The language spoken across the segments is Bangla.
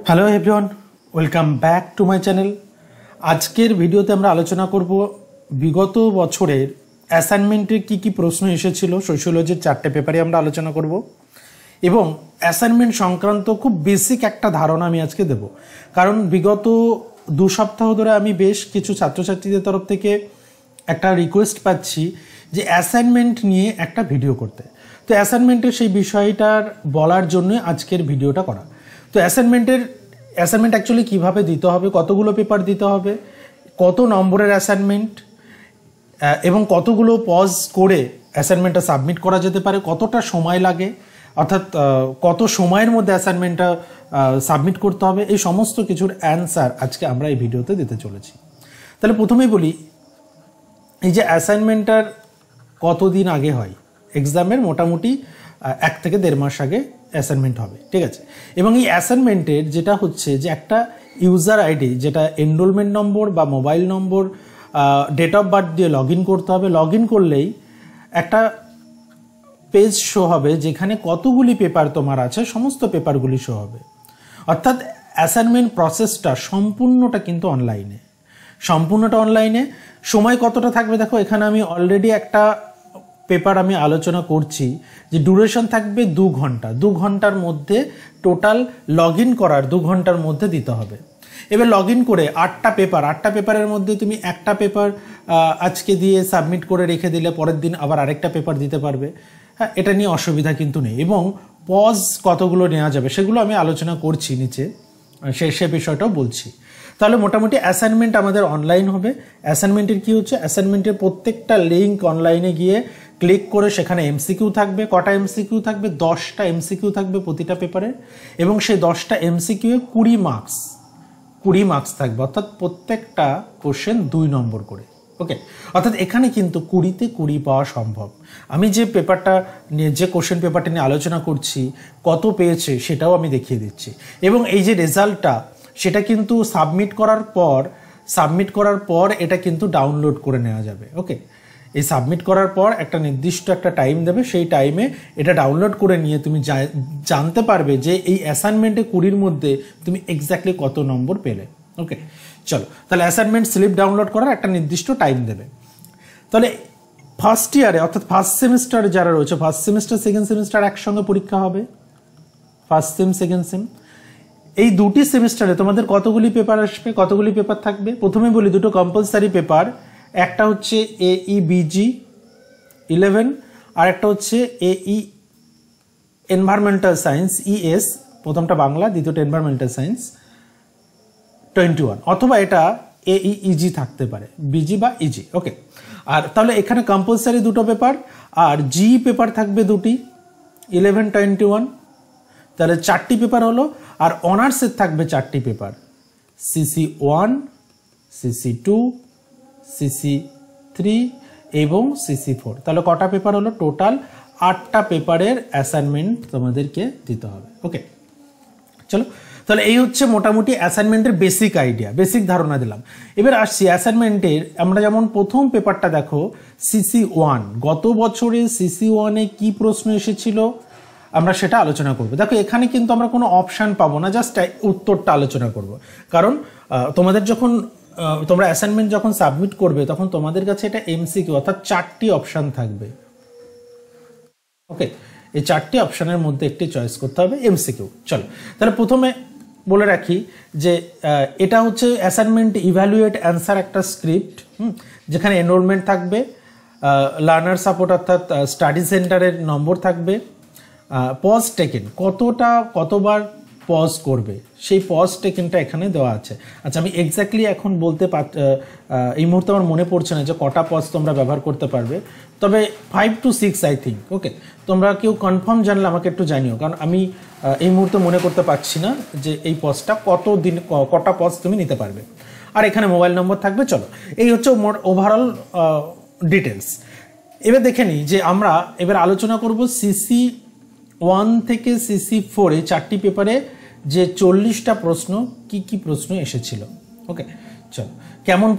Hello everyone, welcome back to my channel. আজকের ভিডিওতে আমরা আলোচনা করব বিগত বছরের অ্যাসাইনমেন্টের কি প্রশ্ন এসেছিল। সোশিওলজির 4টে পেপারে আমরা আলোচনা করব এবং অ্যাসাইনমেন্ট সংক্রান্ত খুব বেসিক একটা ধারণা আমি আজকে দেব, কারণ বিগত 2 সপ্তাহ ধরে আমি বেশ কিছু ছাত্রছাত্রীদের তরফ থেকে একটা রিকোয়েস্ট পাচ্ছি যে অ্যাসাইনমেন্ট নিয়ে একটা ভিডিও করতে। তো অ্যাসাইনমেন্টের সেই বিষয়টার বলার জন্য আজকের ভিডিওটা করা। তো অ্যাসাইনমেন্ট অ্যাকচুয়ালি কীভাবে দিতে হবে, কতগুলো পেপার দিতে হবে, কত নম্বরের অ্যাসাইনমেন্ট এবং কতগুলো পজ করে অ্যাসাইনমেন্টটা সাবমিট করা যেতে পারে, কতটা সময় লাগে, অর্থাৎ কত সময়ের মধ্যে অ্যাসাইনমেন্টটা সাবমিট করতে হবে, এই সমস্ত কিছুর অ্যান্সার আজকে আমরা এই ভিডিওতে দিতে চলেছি। তাহলে প্রথমেই বলি, এই যে অ্যাসাইনমেন্টটার কতদিন আগে হয়, এক্সামের মোটামুটি 1 থেকে 1.5 মাস আগে অ্যাসাইনমেন্ট হবে, ঠিক আছে। এবং এই অ্যাসাইনমেন্টের যেটা হচ্ছে যে একটা ইউজার আইডি, যেটা এনরোলমেন্ট নম্বর বা mobile number, date of birth দিয়ে লগ ইন করতে হবে। লগ ইন করলেই একটা পেজ শো হবে যেখানে কতগুলি পেপার তোমার আছে, সমস্ত পেপারগুলি শো হবে। অর্থাৎ অ্যাসাইনমেন্ট প্রসেসটা সম্পূর্ণটা কিন্তু অনলাইনে, সময় কতটা থাকবে দেখো, এখানে আমি অলরেডি একটা পেপার আমি আলোচনা করছি যে ডিউরেশন থাকবে 2 ঘন্টা। 2 ঘন্টার মধ্যে টোটাল লগ ইন করার 2 ঘন্টার মধ্যে দিতে হবে। এবার লগ ইন করে 8টা পেপারের মধ্যে তুমি একটা পেপার আজকে দিয়ে সাবমিট করে রেখে দিলে পরের দিন আবার আরেকটা পেপার দিতে পারবে। হ্যাঁ, এটা নিয়ে অসুবিধা কিন্তু নেই। এবং পজ কতগুলো নেওয়া যাবে সেগুলো আমি আলোচনা করছি নিচে, সে বিষয়টাও বলছি। তাহলে মোটামুটি অ্যাসাইনমেন্ট আমাদের অনলাইন হবে। অ্যাসাইনমেন্টের কি হচ্ছে, অ্যাসাইনমেন্টের প্রত্যেকটা লিঙ্ক অনলাইনে গিয়ে ক্লিক করে সেখানে এমসিকিউ থাকবে। কটা এমসিকিউ থাকবে? 10টা এমসিকিউ থাকবে প্রতিটা পেপারে, এবং সেই 10টা এমসিকিউ 20 মার্কস থাকবে, অর্থাৎ প্রত্যেকটা কোশ্চেন 2 নম্বর করে। ওকে, অর্থাৎ এখানে কিন্তু 20তে 20 পাওয়া সম্ভব। আমি যে পেপারটা নিয়ে, যে কোশ্চেন পেপারটা নিয়ে আলোচনা করছি, কত পেয়েছে সেটাও আমি দেখিয়ে দিচ্ছি। এবং এই যে রেজাল্টটা, সেটা কিন্তু সাবমিট করার পর এটা কিন্তু ডাউনলোড করে নেওয়া যাবে। ওকে, এই সাবমিট করার পর একটা নির্দিষ্ট একটা টাইম দেবে, সেই টাইমে এটা ডাউনলোড করে নিয়ে তুমি জানতে পারবে যে এই অ্যাসাইনমেন্টে 20-র মধ্যে তুমি এক্স্যাক্টলি কত নম্বর পেলে। ওকে, চলো তাহলে অ্যাসাইনমেন্ট স্লিপ ডাউনলোড করার একটা নির্দিষ্ট টাইম দেবে। তাহলে ফার্স্ট ইয়ারে, অর্থাৎ ফার্স্ট সেমিস্টারে যারা রয়েছে, ফার্স্ট সেমিস্টার সেকেন্ড সেমিস্টার একসঙ্গে পরীক্ষা হবে, ফার্স্ট সেম সেকেন্ড সেম। এই 2টি সেমিস্টারে তোমাদের কতগুলি পেপার আসবে, কতগুলি পেপার থাকবে? প্রথমে বলি, 2টো কম্পালসারি পেপার, একটা হচ্ছে AEBG 11 আর একটা হচ্ছে AE এনভায়রনমেন্টাল সায়েন্স ES, প্রথমটা বাংলা, দ্বিতীয়টা এনভায়রনমেন্টাল সায়েন্স 21, অথবা এটা AEEG থাকতে পারে, BG বা EG। ওকে, আর তাহলে এখানে কম্পালসারি 2টো পেপার, আর GE পেপার থাকবে 2টি, 11-21, তাহলে 4টি পেপার হলো। আর অনার্সের থাকবে 4টি পেপার, CC1, CC2, CC3 এবং CC4। তাহলে কটা পেপার হলো? টোটাল 8টা পেপারের অ্যাসাইনমেন্ট তোমাদেরকে দিতে হবে। ওকে, চলো তাহলে এই হচ্ছে মোটামুটি অ্যাসাইনমেন্টের বেসিক আইডিয়া, বেসিক ধারণা দিলাম। এবার আসছি অ্যাসাইনমেন্টের, আমরা যেমন প্রথম পেপারটা দেখো CC1, গত বছরে CC1-এ কি প্রশ্ন এসেছিল আমরা সেটা আলোচনা করব। দেখো এখানে কিন্তু আমরা কোনো অপশান পাবো না, জাস্ট উত্তরটা আলোচনা করব। কারণ তোমরা অ্যাসাইনমেন্ট যখন সাবমিট করবে তখন তোমাদের কাছে এটা MCQ, অর্থাৎ 4টি অপশান থাকবে। ওকে, এই 4টি অপশানের মধ্যে একটি চয়েস করতে হবে, MCQ। চলো তাহলে প্রথমে বলে রাখি যে এটা হচ্ছে অ্যাসাইনমেন্ট ইভ্যালুয়েট অ্যান্সার, একটা স্ক্রিপ্ট, যেখানে এনরোলমেন্ট থাকবে, লার্নার সাপোর্ট অর্থাৎ স্টাডি সেন্টারের নম্বর থাকবে, পজ টেকেন, কতবার পজ করবে সেই পজ টেকেনটা এখানে দেওয়া আছে। আচ্ছা, আমি এক্স্যাক্টলি এখন এই মুহূর্তে আমার মনে পড়ছে না যে কটা পজ তোমরা ব্যবহার করতে পারবে, তবে 5 to 6 আই থিঙ্ক। ওকে, তোমরা কেউ কনফার্ম জানলে আমাকে একটু জানিও, কারণ আমি এই মুহূর্তে মনে করতে পারছি না যে এই পজটা কটা পজ তুমি নিতে পারবে। আর এখানে মোবাইল নম্বর থাকবে। চলো, এই হচ্ছে ওভারঅল ডিটেলস। এবার দেখে নিই যে আমরা এবার আলোচনা করব CC1 থেকে CC4 এই 4টি পেপারে যে 40টা প্রশ্ন, কি প্রশ্ন এসেছিল। ওকে, চলো, কেমন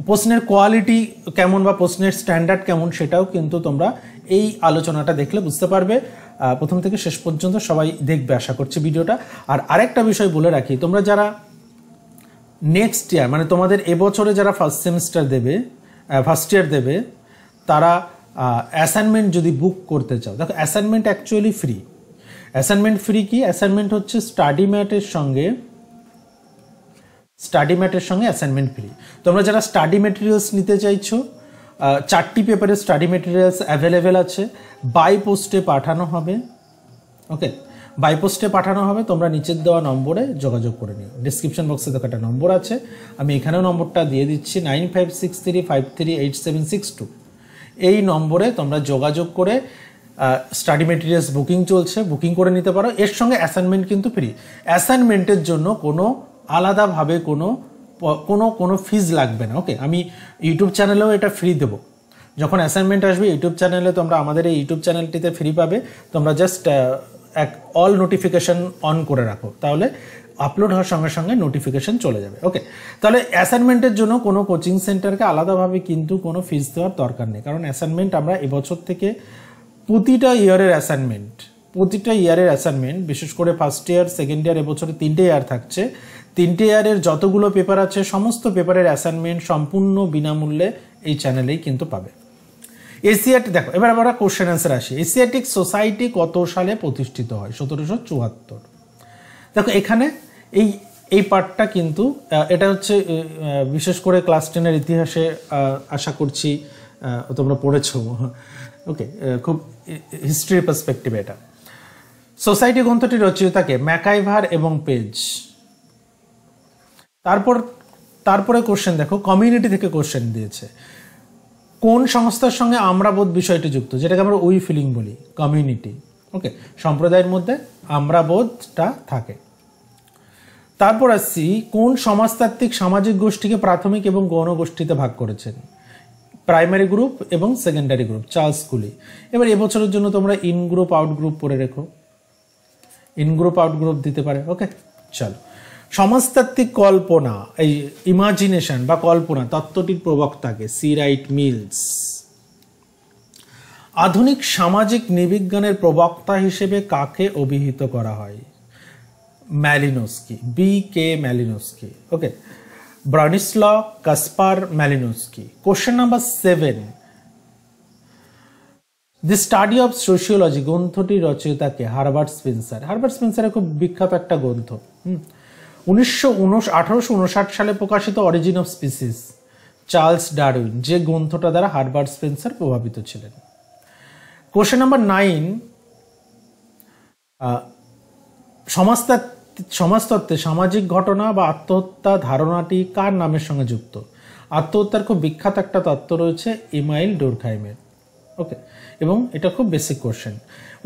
প্রশ্নের কোয়ালিটি কেমন বা প্রশ্নের স্ট্যান্ডার্ড কেমন সেটাও কিন্তু তোমরা এই আলোচনাটা দেখলে বুঝতে পারবে। প্রথম থেকে শেষ পর্যন্ত সবাই দেখবে আশা করছি ভিডিওটা। আর আরেকটা বিষয় বলে রাখি, তোমরা যারা নেক্সট ইয়ার মানে তোমাদের এবছরে যারা ফার্স্ট ইয়ার দেবে তারা অ্যাসাইনমেন্ট যদি বুক করতে চাও, দেখো assignment actually free. Assignment free কি? অ্যাসাইনমেন্ট হচ্ছে স্টাডি ম্যাটের সঙ্গে অ্যাসাইনমেন্ট ফ্রি। তোমরা যারা স্টাডি মেটেরিয়ালস নিতে চাইছো, 4টি পেপারের স্টাডি মেটেরিয়ালস অ্যাভেলেবেল আছে, বাই পোস্টে পাঠানো হবে। ওকে, বাই পোস্টে পাঠানো হবে। তোমরা নিচের দেওয়া নম্বরে যোগাযোগ করে নিও। ডিসক্রিপশন বক্সে দেখো একটা নম্বর আছে, আমি এখানেও নম্বরটা দিয়ে দিচ্ছি, 9563538762। এই নম্বরে তোমরা যোগাযোগ করে স্টাডি মেটেরিয়ালস বুকিং চলছে, বুকিং করে নিতে পারো। এর সঙ্গে অ্যাসাইনমেন্ট কিন্তু ফ্রি। অ্যাসাইনমেন্টের জন্য কোনো আলাদাভাবে কোনো ফিজ লাগবে না। ওকে, আমি ইউটিউব চ্যানেলেও এটা ফ্রি দেবো। যখন অ্যাসাইনমেন্ট আসবে ইউটিউব চ্যানেলে তোমরা আমাদের এই ইউটিউব চ্যানেলটিতে ফ্রি পাবে। তোমরা জাস্ট অল নোটিফিকেশন অন করে রাখো, তাহলে আপলোড হওয়ার সঙ্গে সঙ্গে নোটিফিকেশন চলে যাবে। ওকে, তাহলে অ্যাসাইনমেন্টের জন্য কোনো কোচিং সেন্টারকে আলাদাভাবে কিন্তু কোনো ফিজ দেওয়ার দরকার নেই, কারণ অ্যাসাইনমেন্ট আমরা এবছর থেকে প্রতিটা ইয়ারের অ্যাসাইনমেন্ট বিশেষ করে ফার্স্ট ইয়ার, সেকেন্ড ইয়ার, এবছরে 3টে ইয়ার থাকছে। 3টে ইয়ারের যতগুলো পেপার আছে সমস্ত পেপারের অ্যাসাইনমেন্ট সম্পূর্ণ বিনামূল্যে এই চ্যানেলেই কিন্তু পাবে। এশিয়াটিক, দেখো এবার আমরা কোশ্চেন অ্যান্সার আসি। এশিয়াটিক সোসাইটি কত সালে প্রতিষ্ঠিত হয়? 1774। দেখো এখানে এই পার্টটা কিন্তু এটা হচ্ছে বিশেষ করে ক্লাস 10-এর ইতিহাসে আশা করছি তোমরা পড়েছো। ওকে, খুব হিস্ট্রি পার্সপেক্টিভে এটা। সোসাইটি গ্রন্থটির রচয়িতাকে ম্যাকাইভার এবং পেজ। তারপরে কোশ্চেন দেখো, কমিউনিটি থেকে কোশ্চেন দিয়েছে। কোন সংস্থার সঙ্গে আমরাবোধ বিষয়টি যুক্ত, যেটাকে আমরা উই ফিলিং বলি, কমিউনিটি। ওকে, সম্প্রদায়ের মধ্যে আমরাবোধটা থাকে। তারপর আসছি, কোন সমাজতাত্ত্বিক সামাজিক গোষ্ঠীকে প্রাথমিক এবং গৌণ গোষ্ঠীতে ভাগ করেছেন? প্রাইমারি গ্রুপ এবং সেকেন্ডারি গ্রুপ, চার্লস কুলি। এবার এবছরের জন্য তোমরা ইন গ্রুপ আউট গ্রুপ পড়ে রেখো, ইন গ্রুপ আউট গ্রুপ দিতে পারে। ওকে, চলো। সমাজতাত্ত্বিক কল্পনা, এই ইমাজিনেশন বা কল্পনা তত্ত্বটির প্রবক্তাকে সি রাইট মিলস। আধুনিক সামাজিক নৃবিজ্ঞানের প্রবক্তা হিসেবে কাকে অভিহিত করা হয়? Malinowski, B K. Malinowski. Okay, Bronislaw Kasper Malinowski. Question number 7, the study of sociology গ্রন্থটির রচয়িতাকে? Herbert Spencer. হারবার্ট স্পেন্সারের খুব বিখ্যাত একটা গ্রন্থ। 1859 সালে প্রকাশিত origin of species, Charles Darwin, যে গ্রন্থটা দ্বারা হারবার্ট স্পেন্সার প্রভাবিত ছিলেন। কোশ্চেন নাম্বার 9, সমাজতত্ত্বে সামাজিক ঘটনা বা আত্মহত্যা ধারণাটি কার নামের সঙ্গে যুক্ত? আত্মহত্যার খুব বিখ্যাত একটা তত্ত্ব রয়েছে ইমাইল ডুরখাইমের। ওকে, এবং এটা খুব বেসিক কোশ্চেন।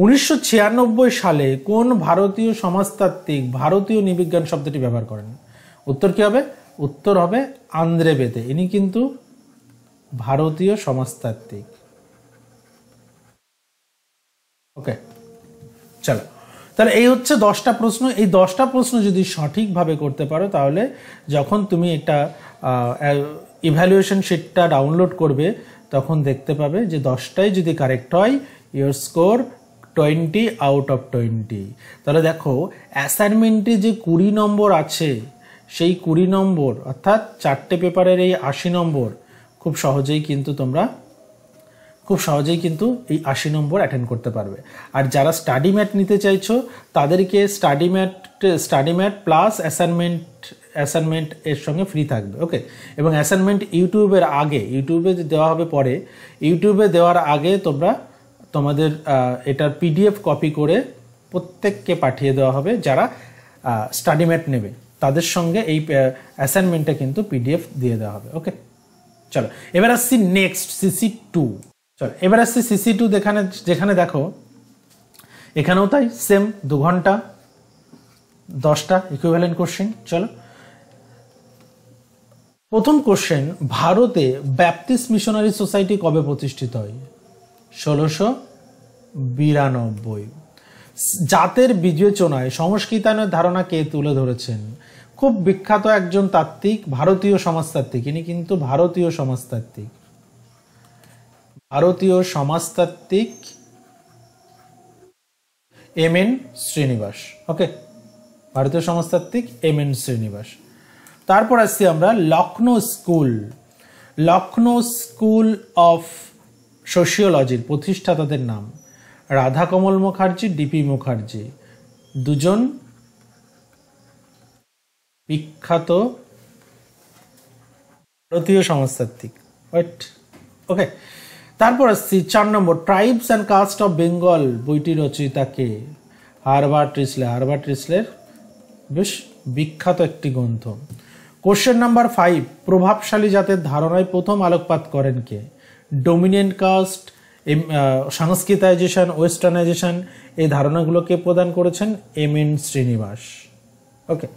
1996 সালে কোন ভারতীয় সমাজতাত্ত্বিক ভারতীয় নৃবিজ্ঞান শব্দটি ব্যবহার করেন? উত্তর কি হবে? উত্তর হবে আন্দ্রে বেদে। ইনি কিন্তু ভারতীয় সমাজতাত্ত্বিক। ওকে, চলো, তাহলে এই হচ্ছে 10টা প্রশ্ন। এই 10টা প্রশ্ন যদি সঠিকভাবে করতে পারো, তাহলে যখন তুমি একটা ইভ্যালুয়েশন শিটটা ডাউনলোড করবে তখন দেখতে পাবে যে 10টাই যদি কারেক্ট হয়, ইয়োর স্কোর 20 আউট অফ 20। তাহলে দেখো অ্যাসাইনমেন্টে যে 20 নম্বর আছে, সেই 20 নম্বর অর্থাৎ 4টে পেপারের এই 80 নম্বর খুব সহজেই কিন্তু এই 80 নম্বর অ্যাটেন্ড করতে পারবে। আর যারা স্টাডি ম্যাট নিতে চাইছো তাদেরকে স্টাডি ম্যাট প্লাস অ্যাসাইনমেন্ট এর সঙ্গে ফ্রি থাকবে। ওকে, এবং অ্যাসাইনমেন্ট ইউটিউবে দেওয়া হবে পরে। ইউটিউবে দেওয়ার আগে তোমাদের এটার পিডিএফ কপি করে প্রত্যেককে পাঠিয়ে দেওয়া হবে। যারা স্টাডি ম্যাট নেবে তাদের সঙ্গে এই অ্যাসাইনমেন্টটা কিন্তু পিডিএফ দিয়ে দেওয়া হবে। ওকে, চলো এবার আসছি নেক্সট CC2। চলো এবার আসছি CC2, যেখানে দেখো এখানেও তাই সেম 2 ঘন্টা 10টা ইকুইভ্যালেন্ট কোশ্চেন। চলো, প্রথম কোশ্চেন, ভারতে ব্যাপটিস্ট মিশনারি সোসাইটি কবে প্রতিষ্ঠিত হয়? 1692। জাতের বিবেচনায় সংস্কৃতায়নের ধারণা কে তুলে ধরেছেন? খুব বিখ্যাত একজন তাত্ত্বিক, ভারতীয় সমাজতাত্ত্বিক। ইনি কিন্তু ভারতীয় সমাজতাত্ত্বিক এম এন শ্রীনিবাস। ওকে, ভারতীয় সমাজতাত্ত্বিক এম এন শ্রীনিবাস। তারপর আসছি আমরা Lucknow school. Lucknow school of সোশিওলজির প্রতিষ্ঠাতাদের নাম রাধাকমল মুখার্জি, ডিপি মুখার্জি, দুজন বিখ্যাত ভারতীয় সমাজতাত্ত্বিক। ওকে, তারপর আসছি 4 নম্বর tribes and caste of Bengal বইটি রচয়িতাকে হারবার্ট রিসলে। হারবার্ট রিসলের বেশ বিখ্যাত একটি গ্রন্থ। কোশ্চেন নাম্বার 5, প্রভাবশালী জাতের ধারণায় প্রথম আলোকপাত করেন কে? ডোমিনেন্ট কাস্ট, সংস্কৃতাইজেশন, ওয়েস্টার্নাইজেশন, এই ধারণাগুলোকে প্রদান করেছেন এম এন শ্রীনিবাস। ওকে,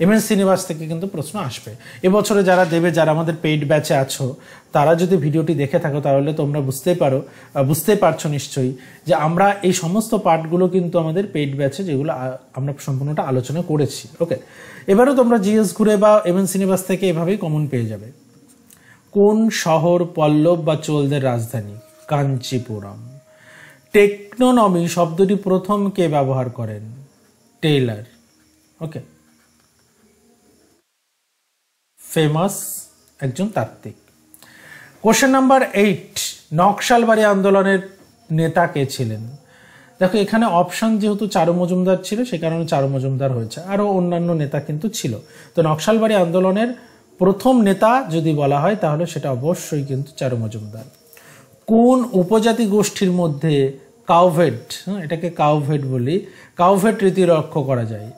এম এন শ্রীনিবাস থেকে কিন্তু প্রশ্ন আসবে এবছরে। যারা দেবে, যারা আমাদের পেইড ব্যাচে আছো, তারা যদি ভিডিওটি দেখে থাকো তাহলে তোমরা বুঝতেই পারছো নিশ্চয়ই যে আমরা এই সমস্ত পার্টগুলো কিন্তু আমাদের পেইড ব্যাচে, যেগুলো আমরা সম্পূর্ণটা আলোচনা করেছি। ওকে, এবারও তোমরা জিএস ঘুরে বা এম এন শ্রীনিবাস থেকে এভাবেই কমন পেয়ে যাবে। কোন শহর পল্লব বা চোলদের রাজধানী? কাঞ্চিপুরম। টেকনোনমি শব্দটি প্রথম কে ব্যবহার করেন? টেইলর। ওকে, ফেমাস একজন তাত্ত্বিক। কোশ্চেন নাম্বার 8, নকশালবাড়ি আন্দোলনের নেতা কে ছিলেন? দেখো এখানে অপশন যেহেতু চারু মজুমদার ছিল, সে কারণে চারু মজুমদার হয়েছে, আরও অন্যান্য নেতা কিন্তু ছিল। তো নকশালবাড়ি আন্দোলনের প্রথম নেতা যদি বলা হয় তাহলে সেটা অবশ্যই কিন্তু চারু মজুমদার। কোন উপজাতি গোষ্ঠীর মধ্যে কাউভেট, এটাকে কাউভেট বলি, কাউভেট রীতি লক্ষ্য করা যায়?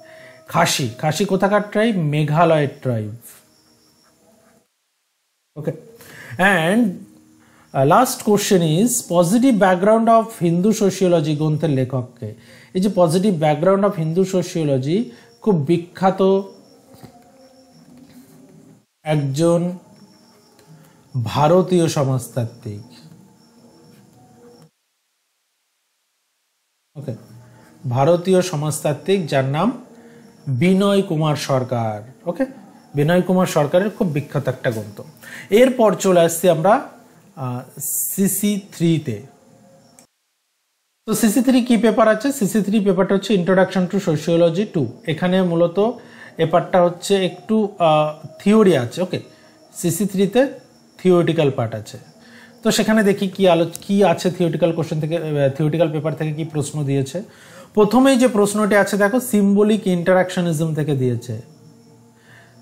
খাসি। খাসি কোথাকার ট্রাইব? মেঘালয়ের tribe. Okay, and last question is positive background of Hindu sociology গ্রন্থের লেখককে? এই যে positive background of Hindu sociology খুব বিখ্যাত একজন ভারতীয় সমাজতাত্ত্বিক। ওকে, ভারতীয় সমাজতাত্ত্বিক যার নাম বিনয় কুমার সরকার। ওকে, বিনয় কুমার সরকারের খুব বিখ্যাত একটা গ্রন্থ। এরপর চলে আসছি আমরা CC3-তে। তো CC3 কি পেপার আছে? CC3 পেপারটা হচ্ছে ইন্ট্রোডাকশন টু সোশিওলজি 2। এখানে মূলত পেপারটা হচ্ছে একটু থিওরি আছে। ওকে, CC3-তে থিওরিটিক্যাল পার্ট আছে। তো সেখানে দেখি কি আছে থিওরিটিক্যাল কোশ্চেন থেকে, থিওরিটিক্যাল পেপার থেকে কি প্রশ্ন দিয়েছে। প্রথমেই যে প্রশ্নটি আছে দেখো, সিম্বলিক ইন্টারাকশনিজম থেকে দিয়েছে।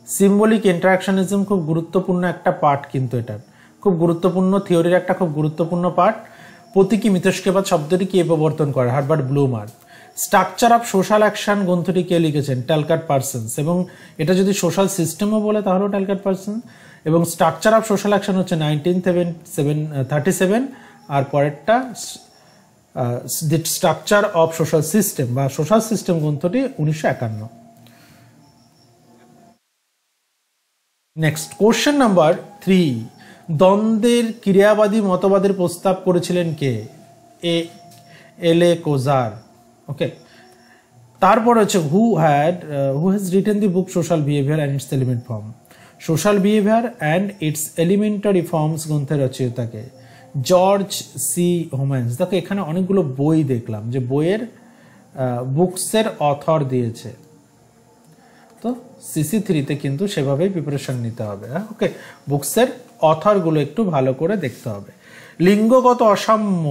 সিম্বলিক ইন্টারাকশনিজম খুব গুরুত্বপূর্ণ একটা পার্ট, কিন্তু এটা খুব গুরুত্বপূর্ণ থিওরির একটা খুব গুরুত্বপূর্ণ পার্ট। প্রতীকী মিথস্কেবাদ শব্দটি কে প্রবর্তন করে? Herbert bloomer. Structure of social action গ্রন্থটি কে লিখেছেন? ট্যালকাট পার্সন্স। এবং এটা যদি সোশ্যাল সিস্টেমও বলে তাহলেও ট্যালকাট পার্সন। এবং স্ট্রাকচার অফ সোশ্যাল অ্যাকশন হচ্ছে 1937, আর পরেরটা দি স্ট্রাকচার অফ সোশ্যাল সিস্টেম বা সোশ্যাল সিস্টেম গ্রন্থটি 1951। নেক্সট কোশ্চেন নাম্বার 3, দ্বন্দ্বের ক্রিয়াবাদী মতবাদের প্রস্তাব করেছিলেন কে? এল.এ. কোজার। ওকে, তারপর হচ্ছে who has written the book social behaviour and it's element form? Social behaviour and it's elementary forms গ্রন্থের রচয়িতাকে? George C হোম্যান্স। দেখো এখানে অনেকগুলো বই দেখলাম যে বইয়ের বুকসের অথর দিয়েছে, তো CC3-তে কিন্তু সেভাবেই প্রিপারেশন নিতে হবে। ওকে, বুকসের অথরগুলো একটু ভালো করে দেখতে হবে। লিঙ্গগত অসাম্য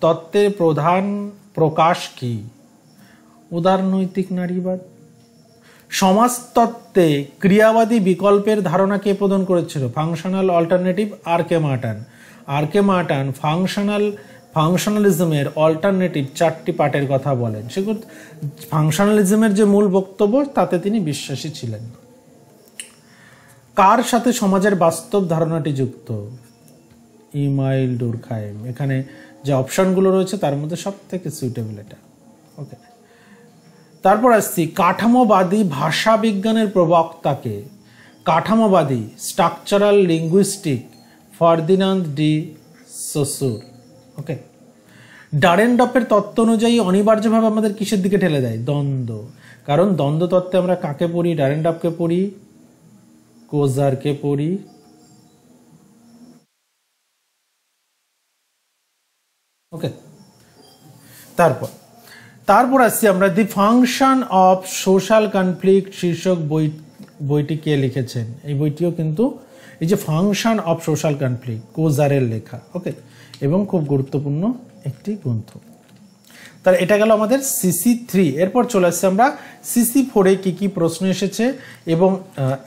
তত্ত্বের প্রধান প্রকাশ কি? উদারনৈতিক নারীবাদ। সমাজতত্ত্বে ক্রিয়াবাদী বিকল্পের ধারণা কে প্রদান করেছিল? Functional alternative R K Merton. R K Merton ফাংশনালিজমের অল্টারনেটিভ 4টি পার্টের কথা বলেন। সেগুলো ফাংশনালিজমের যে মূল বক্তব্য তাতে তিনি বিশ্বাসী ছিলেন। কার সাথে সমাজের বাস্তব ধারণাটি যুক্ত? ইমাইল ডুরখাইম। এখানে যে অপশনগুলো রয়েছে তার মধ্যে সব থেকে সুইটেবল এটা। ওকে, তারপর আসছি কাঠামোবাদী ভাষা বিজ্ঞানের প্রবক্তাকে? কাঠামোবাদী structural linguistic Ferdinand D Sasur. ওকে, ডারেনডপের তত্ত্ব অনুযায়ী অনিবার্যভাবে আমাদের কিসের দিকে ঠেলে দেয়? দ্বন্দ্ব। কারণ দ্বন্দ্ব তত্ত্বে আমরা কাকে পড়ি? ডারেনডপকে পড়ি, কোজারকে পড়ি। ওকে, তারপর তারপর আসছি আমরা দি ফাংশন অফ সোশ্যাল কনফ্লিক্ট শীর্ষক বইটি কে লিখেছেন। এই বইটিও কিন্তু এই যে ফাংশন অফ সোশ্যাল কনফ্লিক্ট কোজারের লেখা, ওকে, এবং খুব গুরুত্বপূর্ণ একটি গ্রন্থ। তাহলে এটা গেল আমাদের CC3। এরপর চলে আসছে আমরা CC4 এ কি প্রশ্ন এসেছে। এবং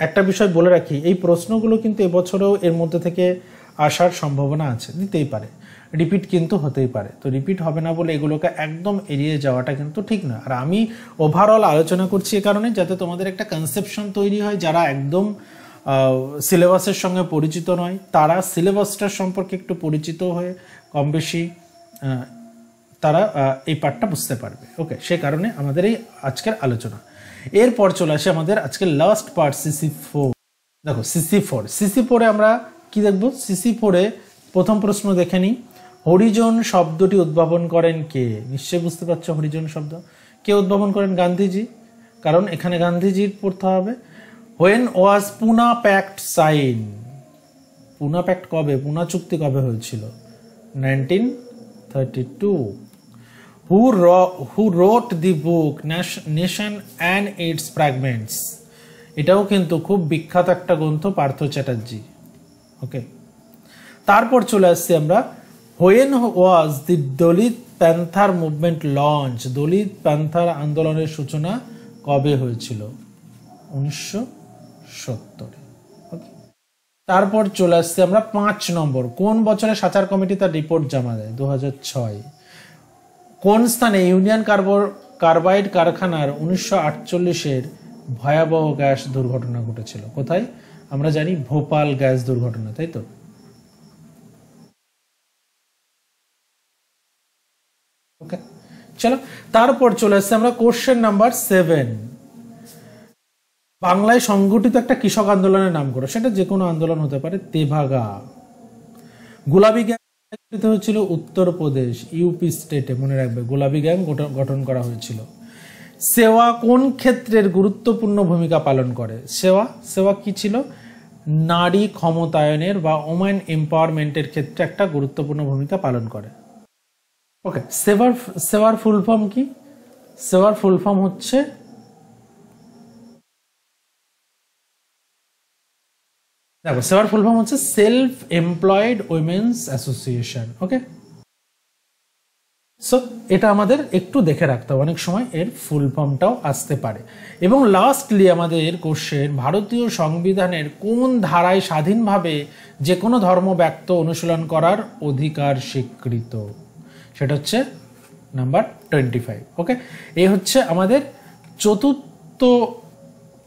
একটা বিষয় বলে রাখি, এই প্রশ্নগুলো কিন্তু এবছরেও এর মধ্যে থেকে আসার সম্ভাবনা আছে, দিতেই পারে, রিপিট কিন্তু হতেই পারে। তো রিপিট হবে না বলে এগুলোকে একদম এড়িয়ে যাওয়াটা কিন্তু ঠিক না। আর আমি ওভারঅল আলোচনা করছি এ কারণে যাতে তোমাদের একটা কনসেপশন তৈরি হয়, যারা একদম সিলেবাসের সঙ্গে পরিচিত নয় তারা সিলেবাসটার সম্পর্কে একটু পরিচিত হয়ে কম বেশি তারা এই পার্টটা বুঝতে পারবে, ওকে। সে কারণে আমাদের এই আজকের আলোচনা। এরপর চলে আসে আমাদের আজকের লাস্ট পার্ট CC4। দেখো CC4 এ আমরা কি দেখব? CC4 এ প্রথম প্রশ্ন দেখে নিই, হরিজন শব্দটি উদ্ভাবন করেন কে? নিশ্চয়ই বুঝতে পারছো হরিজন শব্দ কে উদ্ভাবন করেন? গান্ধীজি, কারণ এখানে গান্ধীজির পড়তে হবে। When was Poona pact sign? Poona pact কবে, পুনা চুক্তি কবে হয়েছিল? 1932। Who wrote the book Nation and its Fragments? এটাও কিন্তু খুব বিখ্যাত একটা গ্রন্থ, পার্থ চ্যাটার্জি, ওকে। তারপর চলে আসছি আমরা, when was the Dalit panther movement launch? Dalit panther আন্দোলনের সূচনা কবে হয়েছিল? 1970। তারপর চলে আসছি আমরা 5 নম্বর, কোন বছরে সাচার কমিটি তার রিপোর্ট জমা দেয়? 2006। কোন স্থানে ইউনিয়ন কার্বাইড কারখানার 1948-এর ভয়াবহ গ্যাস দুর্ঘটনা ঘটেছিল? কোথায়? আমরা জানি ভোপাল গ্যাস দুর্ঘটনা, তাই তো? ওকে, চলো তারপর চলে আসছে আমরা কোশ্চেন নাম্বার 7। বাংলায় সংগঠিত একটা কৃষক আন্দোলনের নাম করো। সেটা যে কোনো আন্দোলন হতে পারে। তেভাগা। গোলাপি গ্যাং হয়েছিল উত্তরপ্রদেশ, ইউপি স্টেটে, মনে রাখবে গোলাপি গ্যাং গঠন করা হয়েছিল। সেবা কোন ক্ষেত্রের গুরুত্বপূর্ণ ভূমিকা পালন করে? সেবা কি ছিল? নারী ক্ষমতায়নের বা ওমেন এম্পাওয়ারমেন্টের ক্ষেত্রে একটা গুরুত্বপূর্ণ ভূমিকা পালন করে, ওকে। সেবার ফুল ফর্ম কি? সেবার ফুল ফর্ম হচ্ছে দেখো, সেবার ফুল ফর্ম হচ্ছে সেলফ এমপ্লয়েড উইমেন্স অ্যাসোসিয়েশন, ওকে। সো এটা আমাদের একটু দেখে রাখতে হবে, অনেক সময় এর ফুল ফর্মটাও আসতে পারে। এবং লাস্টলি আমাদের কোশ্চেন, ভারতীয় সংবিধানের কোন ধারায় স্বাধীনভাবে যে কোনো ধর্ম ব্যক্ত অনুশীলন করার অধিকার স্বীকৃত? সেটা হচ্ছে নাম্বার 25, ওকে। এই হচ্ছে আমাদের চতুর্থ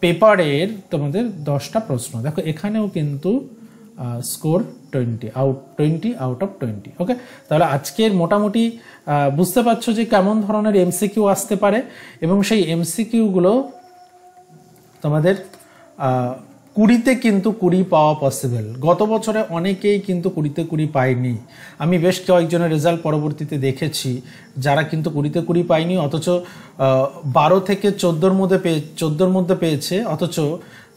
পেপারের তোমাদের 10টা প্রশ্ন। দেখো এখানেও কিন্তু স্কোর 20 আউট অফ 20, ওকে। তাহলে আজকের মোটামুটি বুঝতে পারছো যে কেমন ধরনের MCQ আসতে পারে, এবং সেই MCQগুলো তোমাদের 20-তে কিন্তু 20 পাওয়া পসিবল। গত বছরে অনেকেই কিন্তু 20-তে 20 পায়নি। আমি বেশ কয়েকজনের রেজাল্ট পরবর্তীতে দেখেছি যারা কিন্তু 20-তে 20 পায়নি, অথচ 12 থেকে 14-র মধ্যে পেয়েছে, অথচ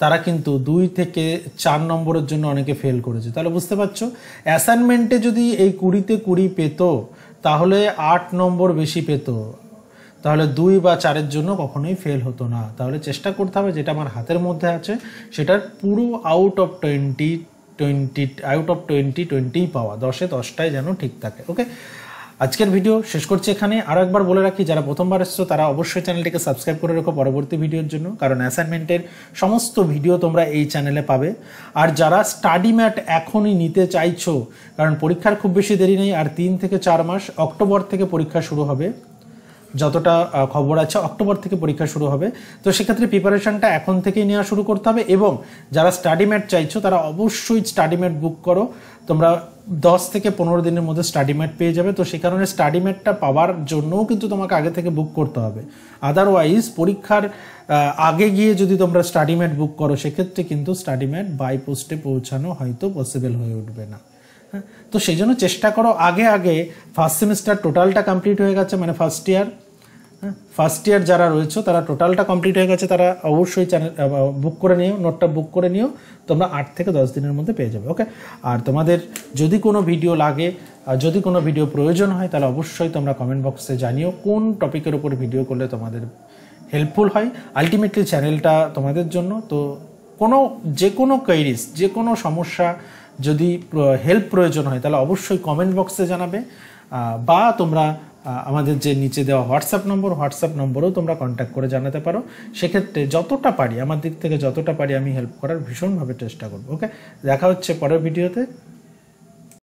তারা কিন্তু 2 থেকে 4 নম্বরের জন্য অনেকে ফেল করেছে। তাহলে বুঝতে পারছো, অ্যাসাইনমেন্টে যদি এই 20-তে 20 পেত তাহলে 8 নম্বর বেশি পেত, তাহলে 2 বা 4-এর জন্য কখনোই ফেল হতো না। তাহলে চেষ্টা করতে হবে যেটা আমার হাতের মধ্যে আছে সেটার পুরো আউট অফ 20 পাওয়া, 10-এ 10টাই যেন ঠিক থাকে, ওকে। আজকের ভিডিও শেষ করছি এখানে। আরও একবার বলে রাখি, যারা প্রথমবার এসছো তারা অবশ্যই চ্যানেলটিকে সাবস্ক্রাইব করে রাখো পরবর্তী ভিডিওর জন্য, কারণ অ্যাসাইনমেন্টের সমস্ত ভিডিও তোমরা এই চ্যানেলে পাবে। আর যারা স্টাডি ম্যাট এখনই নিতে চাইছো, কারণ পরীক্ষার খুব বেশি দেরি নেই, আর 3 থেকে 4 মাস, অক্টোবর থেকে পরীক্ষা শুরু হবে, যতটা খবর আছে অক্টোবর থেকে পরীক্ষা শুরু হবে। তো সেক্ষেত্রে প্রিপারেশনটা এখন থেকেই নেওয়া শুরু করতে হবে। এবং যারা স্টাডি ম্যাট চাইছো তারা অবশ্যই স্টাডি ম্যাট বুক করো। তোমরা 10 থেকে 15 দিনের মধ্যে স্টাডি ম্যাট পেয়ে যাবে। তো সেই কারণে স্টাডি ম্যাটটা পাওয়ার জন্যও কিন্তু তোমাকে আগে থেকে বুক করতে হবে। আদারওয়াইজ পরীক্ষার আগে গিয়ে যদি তোমরা স্টাডি ম্যাট বুক করো সেক্ষেত্রে কিন্তু স্টাডি ম্যাট বাই পোস্টে পৌঁছানো হয়তো পসিবল হয়ে উঠবে না। তো সেই জন্য চেষ্টা করো আগে ফার্স্ট সেমিস্টার টোটালটা কমপ্লিট হয়ে গেছে, মানে ফার্স্ট ইয়ার হ্যাঁ, ফার্স্ট ইয়ার যারা রয়েছে তারা টোটালটা কমপ্লিট হয়ে গেছে, তারা অবশ্যই চ্যানেল বুক করে নিও, নোটটা বুক করে নিও, তোমরা 8 থেকে 10 দিনের মধ্যে পেয়ে যাবে। ওকে, আর তোমাদের যদি কোনো ভিডিও লাগে, যদি কোনো ভিডিও প্রয়োজন হয়, তাহলে অবশ্যই তোমরা কমেন্ট বক্সে জানিও কোন টপিকের উপর ভিডিও করলে তোমাদের হেল্পফুল হয়। আলটিমেটলি চ্যানেলটা তোমাদের জন্য, তো যে কোনো কোয়েরিজ, যে কোনো সমস্যা যদি হেল্প প্রয়োজন হয় তাহলে অবশ্যই কমেন্ট বক্সে জানাবে, বা তোমরা আমাদের যে নিচে দেওয়া হোয়াটসঅ্যাপ নম্বরেও তোমরা কন্ট্যাক্ট করে জানাতে পারো। সেক্ষেত্রে যতটা পারি, আমার দিক থেকে যতটা পারি আমি হেল্প করার ভীষণভাবে চেষ্টা করবো। ওকে, দেখা হচ্ছে পরের ভিডিওতে।